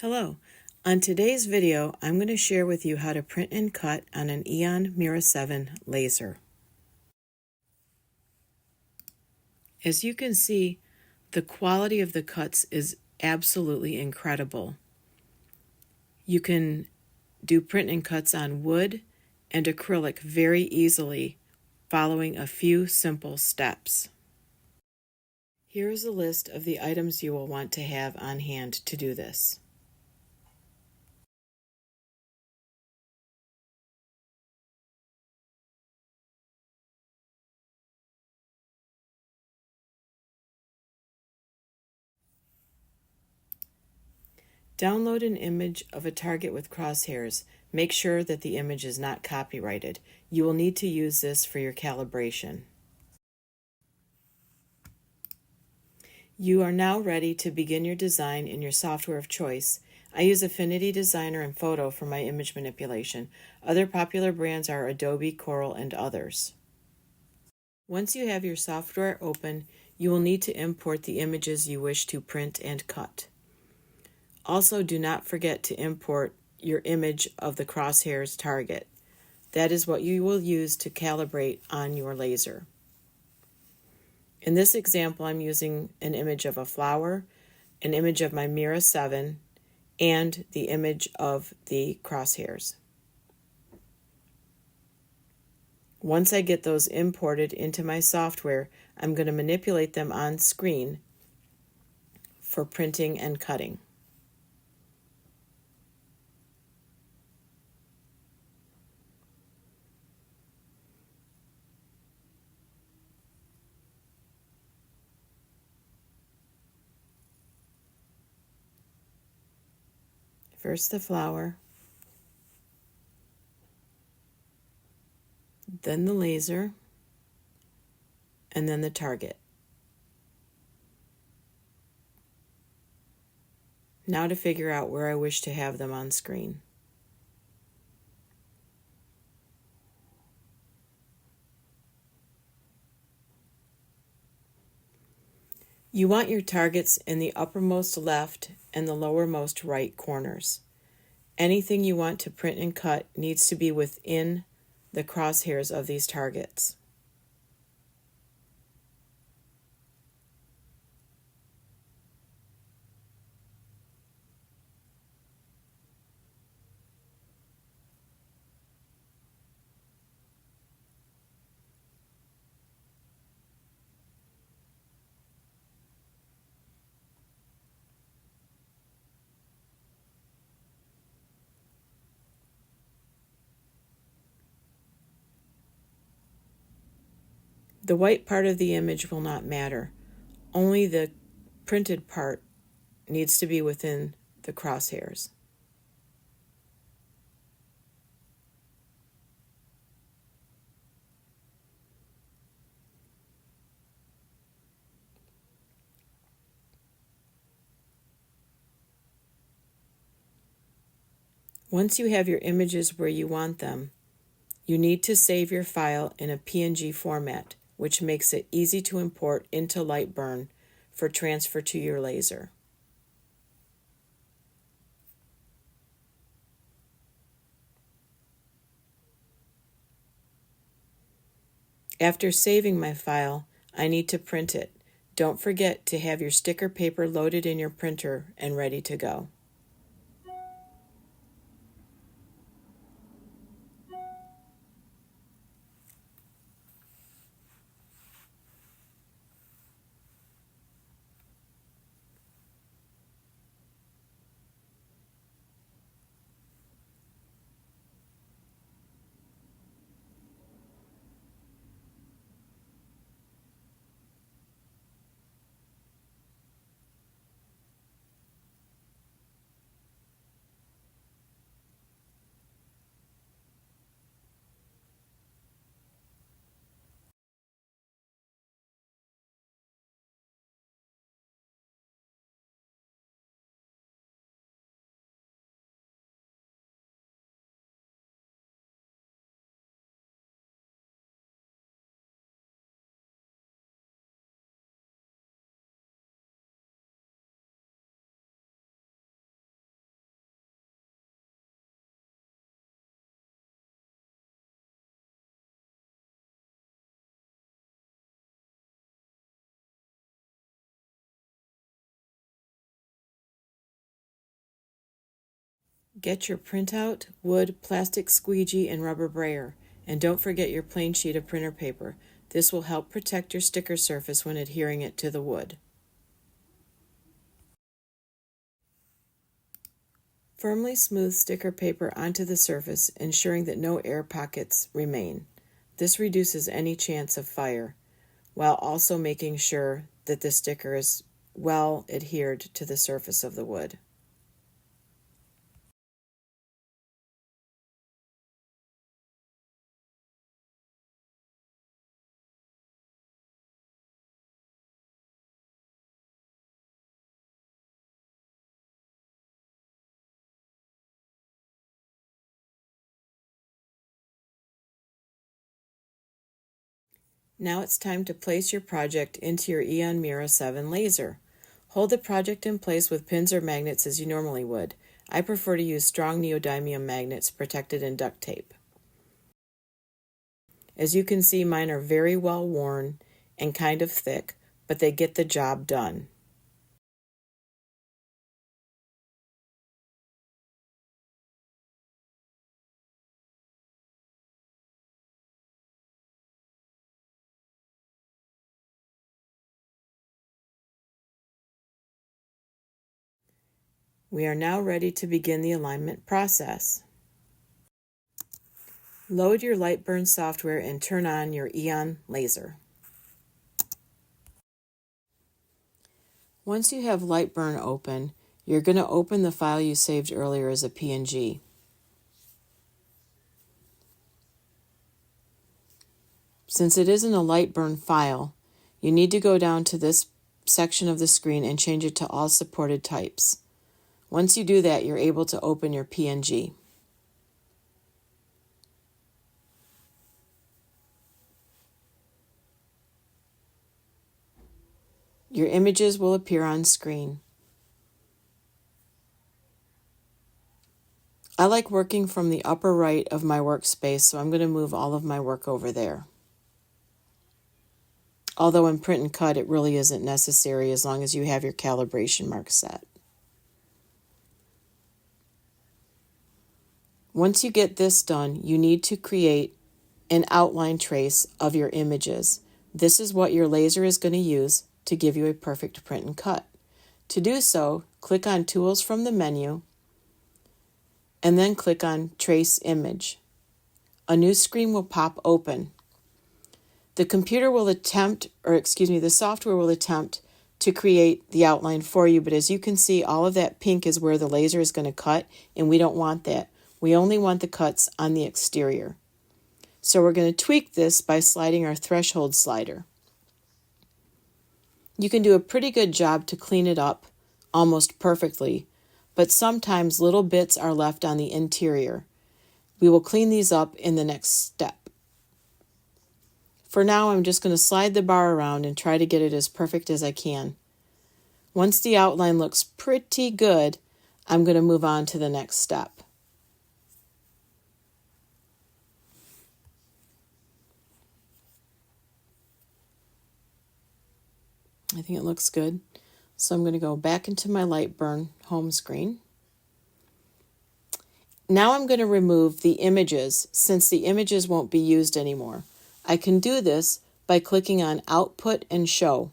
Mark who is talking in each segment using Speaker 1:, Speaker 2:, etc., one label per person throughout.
Speaker 1: Hello. On today's video, I'm going to share with you how to print and cut on an Aeon Mira 7 laser. As you can see, the quality of the cuts is absolutely incredible. You can do print and cuts on wood and acrylic very easily, following a few simple steps. Here is a list of the items you will want to have on hand to do this. Download an image of a target with crosshairs. Make sure that the image is not copyrighted. You will need to use this for your calibration. You are now ready to begin your design in your software of choice. I use Affinity Designer and Photo for my image manipulation. Other popular brands are Adobe, Corel, and others. Once you have your software open, you will need to import the images you wish to print and cut. Also, do not forget to import your image of the crosshairs target. That is what you will use to calibrate on your laser. In this example, I'm using an image of a flower, an image of my Mira 7, and the image of the crosshairs. Once I get those imported into my software, I'm going to manipulate them on screen for printing and cutting. First the flower, then the laser, and then the target. Now to figure out where I wish to have them on screen. You want your targets in the uppermost left and the lowermost right corners. Anything you want to print and cut needs to be within the crosshairs of these targets. The white part of the image will not matter. Only the printed part needs to be within the crosshairs. Once you have your images where you want them, you need to save your file in a PNG format, which makes it easy to import into Lightburn for transfer to your laser. After saving my file, I need to print it. Don't forget to have your sticker paper loaded in your printer and ready to go. Get your printout, wood, plastic squeegee, and rubber brayer. And don't forget your plain sheet of printer paper. This will help protect your sticker surface when adhering it to the wood. Firmly smooth sticker paper onto the surface, ensuring that no air pockets remain. This reduces any chance of fire, while also making sure that the sticker is well adhered to the surface of the wood. Now it's time to place your project into your Aeon Mira 7 laser. Hold the project in place with pins or magnets as you normally would. I prefer to use strong neodymium magnets protected in duct tape. As you can see, mine are very well worn and kind of thick, but they get the job done. We are now ready to begin the alignment process. Load your Lightburn software and turn on your Aeon Laser. Once you have Lightburn open, you're going to open the file you saved earlier as a PNG. Since it isn't a Lightburn file, you need to go down to this section of the screen and change it to all supported types. Once you do that, you're able to open your PNG. Your images will appear on screen. I like working from the upper right of my workspace, so I'm going to move all of my work over there. Although in print and cut, it really isn't necessary as long as you have your calibration mark set. Once you get this done, you need to create an outline trace of your images. This is what your laser is going to use to give you a perfect print and cut. To do so, click on Tools from the menu, and then click on Trace Image. A new screen will pop open. The software will attempt to create the outline for you, but as you can see, all of that pink is where the laser is going to cut, and we don't want that. We only want the cuts on the exterior. So we're going to tweak this by sliding our threshold slider. You can do a pretty good job to clean it up almost perfectly, but sometimes little bits are left on the interior. We will clean these up in the next step. For now, I'm just going to slide the bar around and try to get it as perfect as I can. Once the outline looks pretty good, I'm going to move on to the next step. I think it looks good. So I'm going to go back into my Lightburn home screen. Now I'm going to remove the images since the images won't be used anymore. I can do this by clicking on Output and Show.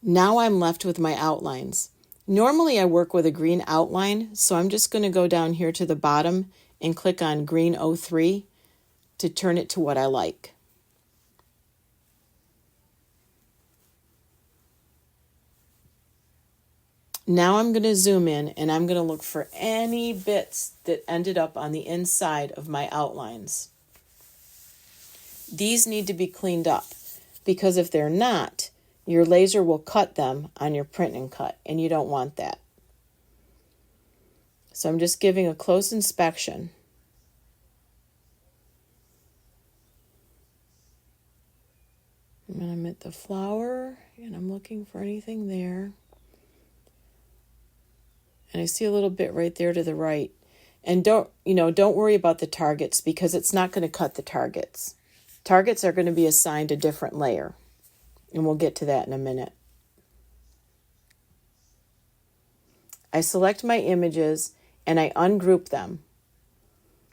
Speaker 1: Now I'm left with my outlines. Normally I work with a green outline, so I'm just going to go down here to the bottom and click on Green 03 to turn it to what I like. Now I'm going to zoom in and I'm going to look for any bits that ended up on the inside of my outlines. These need to be cleaned up because if they're not, your laser will cut them on your print and cut, and you don't want that. So I'm just giving a close inspection. I'm at the flower and I'm looking for anything there. And I see a little bit right there to the right. And don't worry about the targets because it's not going to cut the targets. Targets are going to be assigned a different layer. And we'll get to that in a minute. I select my images and I ungroup them.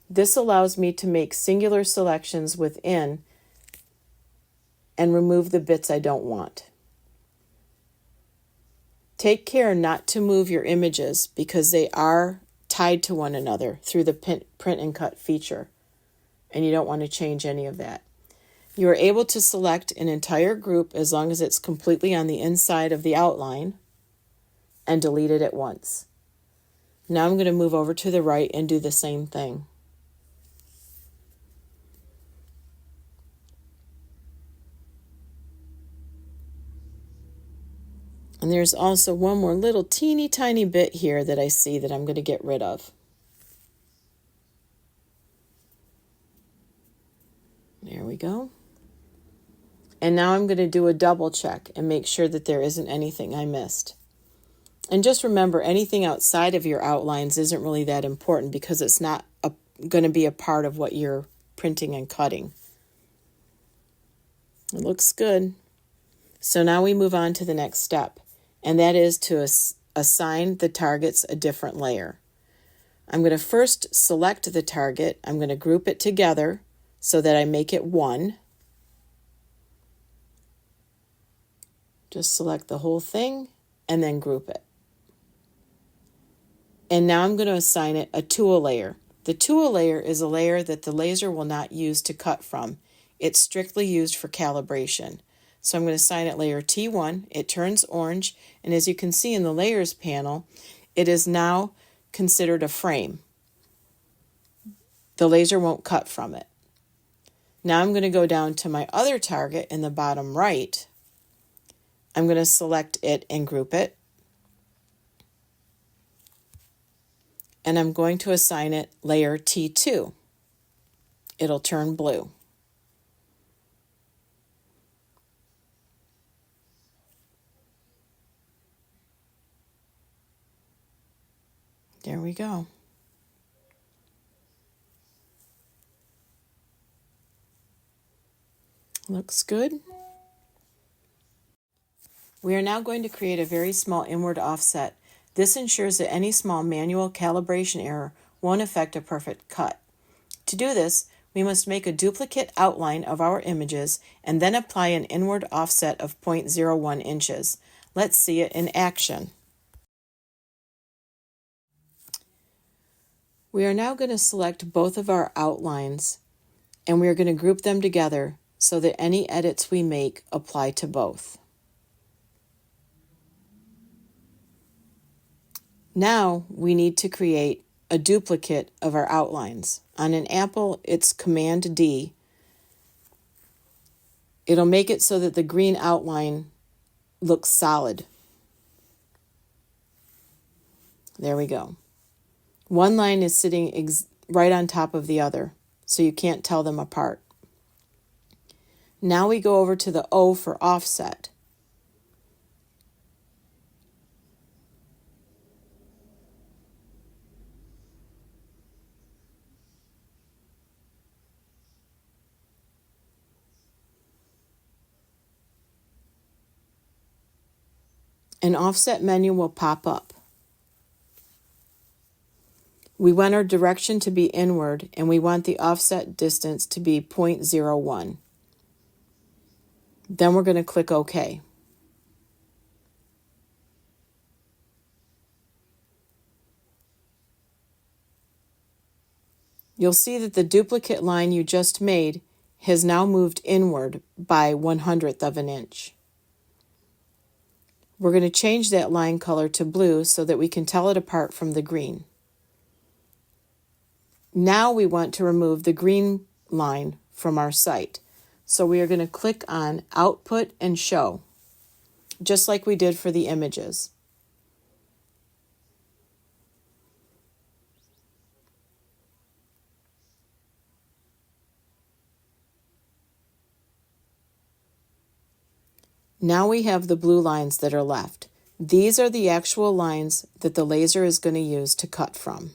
Speaker 1: This allows me to make singular selections within and remove the bits I don't want. Take care not to move your images because they are tied to one another through the print and cut feature, and you don't want to change any of that. You are able to select an entire group as long as it's completely on the inside of the outline and delete it at once. Now I'm going to move over to the right and do the same thing. And there's also one more little teeny tiny bit here that I see that I'm going to get rid of. There we go. And now I'm going to do a double check and make sure that there isn't anything I missed. And just remember, anything outside of your outlines isn't really that important because it's not going to be a part of what you're printing and cutting. It looks good. So now we move on to the next step, and that is to assign the targets a different layer. I'm going to first select the target. I'm going to group it together so that I make it one. Just select the whole thing and then group it. And now I'm going to assign it a tool layer. The tool layer is a layer that the laser will not use to cut from. It's strictly used for calibration. So I'm going to assign it layer T1. It turns orange, and as you can see in the layers panel, it is now considered a frame. The laser won't cut from it. Now I'm going to go down to my other target in the bottom right. I'm going to select it and group it. And I'm going to assign it layer T2. It'll turn blue. There we go. Looks good. We are now going to create a very small inward offset. This ensures that any small manual calibration error won't affect a perfect cut. To do this, we must make a duplicate outline of our images and then apply an inward offset of 0.01 inches. Let's see it in action. We are now going to select both of our outlines and we are going to group them together so that any edits we make apply to both. Now we need to create a duplicate of our outlines. On an Apple, it's Command D. It'll make it so that the green outline looks solid. There we go. One line is sitting right on top of the other, so you can't tell them apart. Now we go over to the O for offset. An offset menu will pop up. We want our direction to be inward, and we want the offset distance to be 0.01. Then we're going to click OK. You'll see that the duplicate line you just made has now moved inward by 1/100th of an inch. We're going to change that line color to blue so that we can tell it apart from the green. Now we want to remove the green line from our site. So we are going to click on Output and Show, just like we did for the images. Now we have the blue lines that are left. These are the actual lines that the laser is going to use to cut from.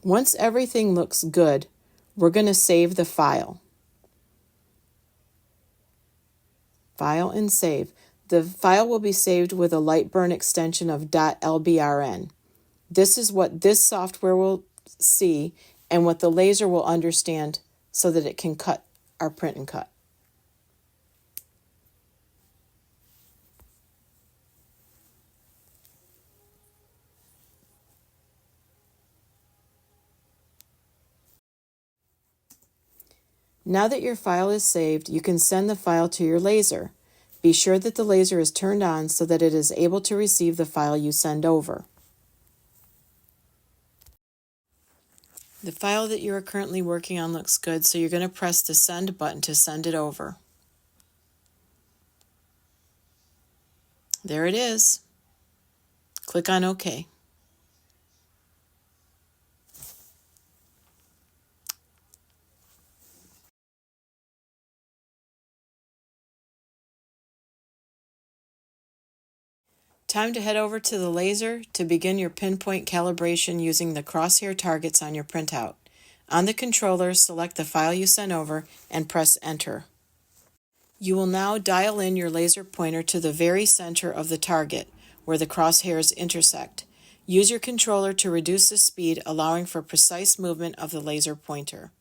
Speaker 1: Once everything looks good, we're going to save the file. File and save. The file will be saved with a Lightburn extension of .lbrn. This is what this software will see and what the laser will understand so that it can cut our print and cut. Now that your file is saved, you can send the file to your laser. Be sure that the laser is turned on so that it is able to receive the file you send over. The file that you are currently working on looks good, so you're going to press the Send button to send it over. There it is. Click on OK. Time to head over to the laser to begin your pinpoint calibration using the crosshair targets on your printout. On the controller, select the file you sent over and press Enter. You will now dial in your laser pointer to the very center of the target, where the crosshairs intersect. Use your controller to reduce the speed, allowing for precise movement of the laser pointer.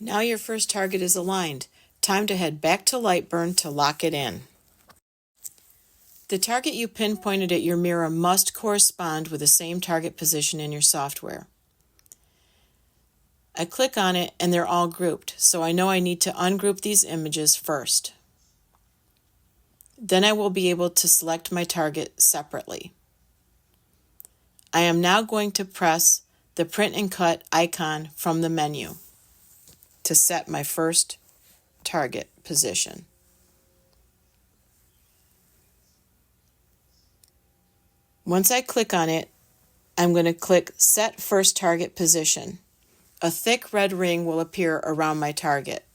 Speaker 1: Now your first target is aligned. Time to head back to Lightburn to lock it in. The target you pinpointed at your Mira must correspond with the same target position in your software. I click on it and they're all grouped, so I know I need to ungroup these images first. Then I will be able to select my target separately. I am now going to press the Print and Cut icon from the menu to set my first target position. Once I click on it, I'm going to click Set First Target Position. A thick red ring will appear around my target.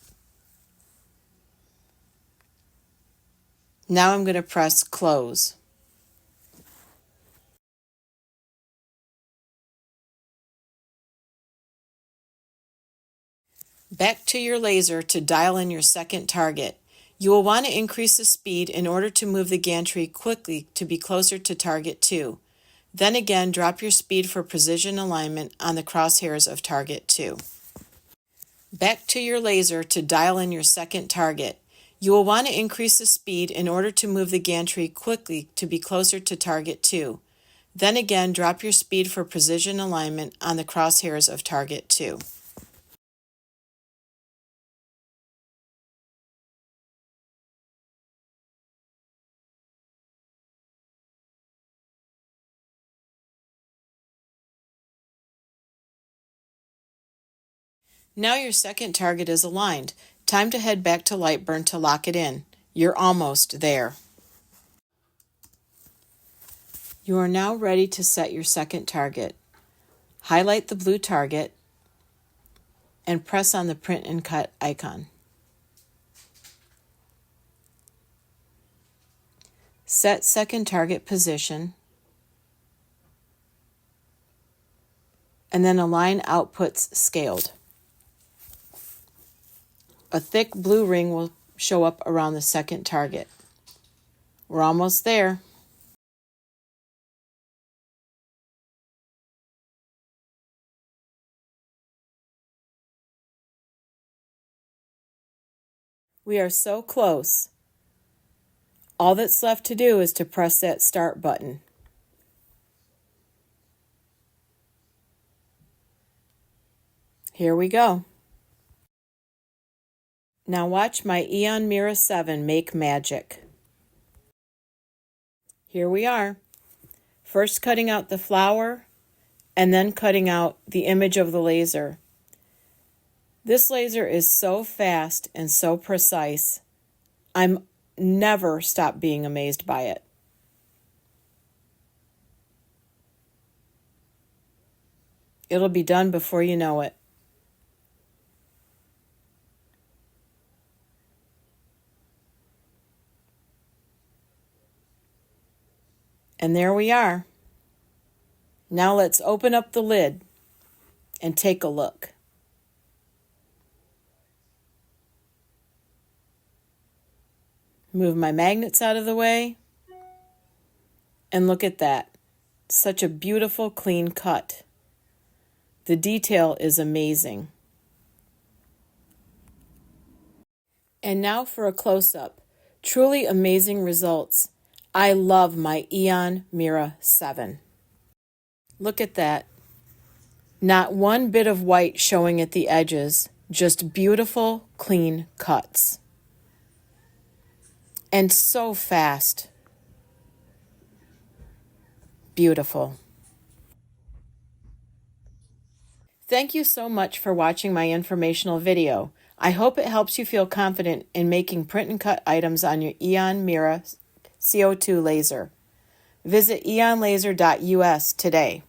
Speaker 1: Now I'm going to press Close. Back to your laser to dial in your second target. You will want to increase the speed in order to move the gantry quickly to be closer to target 2. Then again, drop your speed for precision alignment on the crosshairs of target 2. Back to your laser to dial in your second target. You will want to increase the speed in order to move the gantry quickly to be closer to target 2. Then again, drop your speed for precision alignment on the crosshairs of target 2. Now your second target is aligned. Time to head back to Lightburn to lock it in. You're almost there. You are now ready to set your second target. Highlight the blue target and press on the Print and Cut icon. Set second target position and then align outputs scaled. A thick blue ring will show up around the second target. We're almost there. We are so close. All that's left to do is to press that start button. Here we go. Now watch my Aeon Mira 7 make magic. Here we are. First cutting out the flower and then cutting out the image of the laser. This laser is so fast and so precise. I'm never stopped being amazed by it. It'll be done before you know it. And there we are. Now let's open up the lid and take a look. Move my magnets out of the way. And look at that. Such a beautiful, clean cut. The detail is amazing. And now for a close-up. Truly amazing results. I love my Aeon Mira 7. Look at that. Not one bit of white showing at the edges, just beautiful, clean cuts. And so fast. Beautiful. Thank you so much for watching my informational video. I hope it helps you feel confident in making print and cut items on your Aeon Mira CO2 laser. Visit aeonlaser.us today.